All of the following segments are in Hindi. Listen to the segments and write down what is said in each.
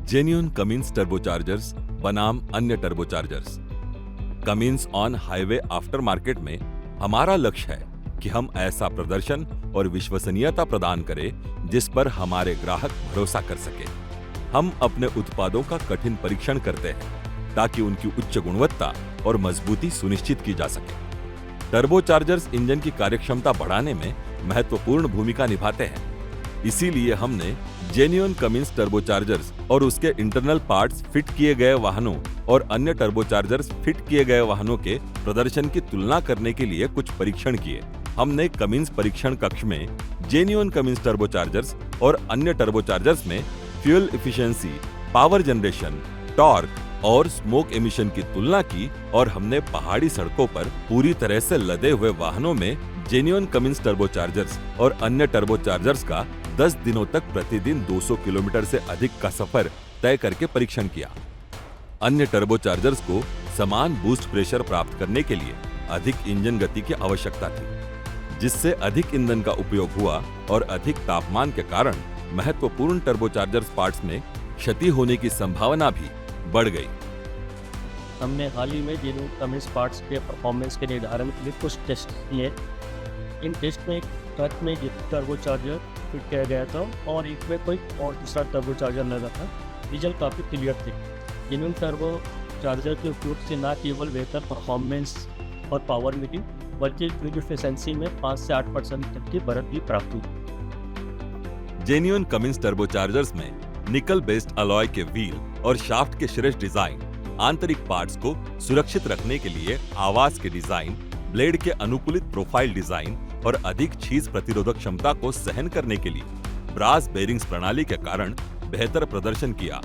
जेन्युइन कमिंस टर्बोचार्जर्स बनाम अन्य turbochargers. Cummins on highway aftermarket में हमारा लक्ष्य है कि हम ऐसा प्रदर्शन और विश्वसनीयता प्रदान करें जिस पर हमारे ग्राहक भरोसा कर सके। हम अपने उत्पादों का कठिन परीक्षण करते हैं ताकि उनकी उच्च गुणवत्ता और मजबूती सुनिश्चित की जा सके। टर्बोचार्जर्स इंजन की कार्यक्षमता बढ़ाने में महत्वपूर्ण भूमिका निभाते हैं। इसीलिए हमने जेन्युइन कमिंस टर्बोचार्जर्स और उसके इंटरनल पार्ट्स फिट किए गए वाहनों और अन्य टर्बोचार्जर्स फिट किए गए वाहनों के प्रदर्शन की तुलना करने के लिए कुछ परीक्षण किए। हमने कमिंस परीक्षण कक्ष में जेन्युइन कमिंस टर्बोचार्जर्स और अन्य टर्बोचार्जर्स में fuel efficiency, power generation, torque और स्मोक एमिशन की तुलना की और हमने पहाड़ी सड़कों पर पूरी तरह से लदे हुए वाहनों में जेन्युइन कमिंस टर्बोचार्जर्स और अन्य टर्बोचार्जर्स का 10 दिनों तक प्रतिदिन 200 किलोमीटर से अधिक का सफर तय करके परीक्षण किया। अन्य टर्बोचार्जर्स को समान बूस्ट प्रेशर प्राप्त करने के लिए अधिक इंजन गति की आवश्यकता थी, जिससे अधिक ईंधन का उपयोग हुआ और अधिक तापमान के कारण महत्वपूर्ण टर्बोचार्जर्स पार्ट्स में क्षति होने की संभावना भी बढ़ गई। हमने हाल ही में जेन्युइन कमिंस पार्ट्स के परफॉर्मेंस के निर्धारण के लिए कुछ टेस्ट किए। इन टेस्ट में एक ट्रक में टर्बोचार्जर फिट किया गया था और एक में कोई और दूसरा टर्बोचार्जर लगा था। रिजल्ट काफ़ी क्लियर थे। जेन्युइन टर्बोचार्जर के उपयोग से न केवल बेहतर परफॉर्मेंस और पावर मिली, बल्कि फ्यूल एफिशिएंसी में 5 से 8% तक की बढ़त भी प्राप्त हुई। जेन्युइन कमिंस टर्बोचार्जर्स में निकल बेस्ड अलॉय के व्हील और शाफ्ट के श्रेष्ठ डिजाइन, आंतरिक पार्ट्स को सुरक्षित रखने के लिए आवाज के डिजाइन, ब्लेड के अनुकूलित प्रोफाइल डिजाइन और अधिक छीज प्रतिरोधक क्षमता को सहन करने के लिए ब्रास बेरिंग्स प्रणाली के कारण बेहतर प्रदर्शन किया।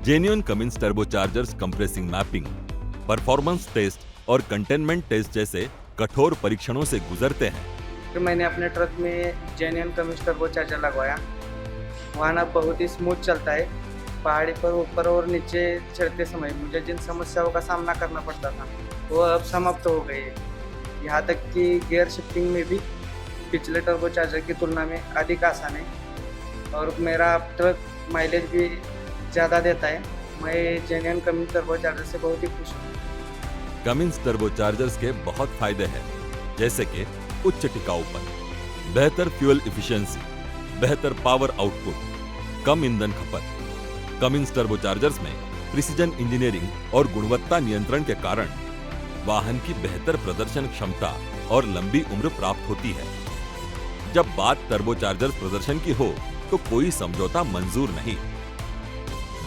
Genuine Cummins turbochargers compressing mapping, performance test और कंटेनमेंट टेस्ट जैसे कठोर परीक्षणों से गुजरते हैं। फिर मैंने अपने ट्रक में जेन्युइन कमिंस टर्बोचार्जर लगवाया। वाहन अब बहुत ही स्मूथ चलता है। पहाड़ी पर ऊपर और नीचे चढ़ते समय मुझे जिन समस्याओं का सामना करना पड़ता था वो अब समाप्त हो गई है। यहाँ तक कि गियर शिफ्टिंग में भी पिछले टर्बोचार्जर की तुलना में अधिक आसान है और मेरा ट्रक माइलेज भी ज़्यादा देता है। मैं जेन्युइन कमिंस टर्बोचार्जर से बहुत ही खुश हूँ। कमिंस टर्बोचार्जर्स के बहुत फायदे हैं, जैसे कि उच्च टिकाऊपन, बेहतर फ्यूल एफिशिएंसी, बेहतर पावर आउटपुट, कम ईंधन खपत। कमिंस टर्बोचार्जर्स में प्रिसीजन इंजीनियरिंग और गुणवत्ता नियंत्रण के कारण वाहन की बेहतर प्रदर्शन क्षमता और लंबी उम्र प्राप्त होती है। जब बात टर्बोचार्जर्स प्रदर्शन की हो तो कोई समझौता मंजूर नहीं।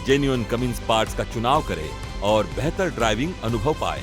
जेन्युइन कमिंस पार्ट्स का चुनाव करें और बेहतर ड्राइविंग अनुभव पाएं।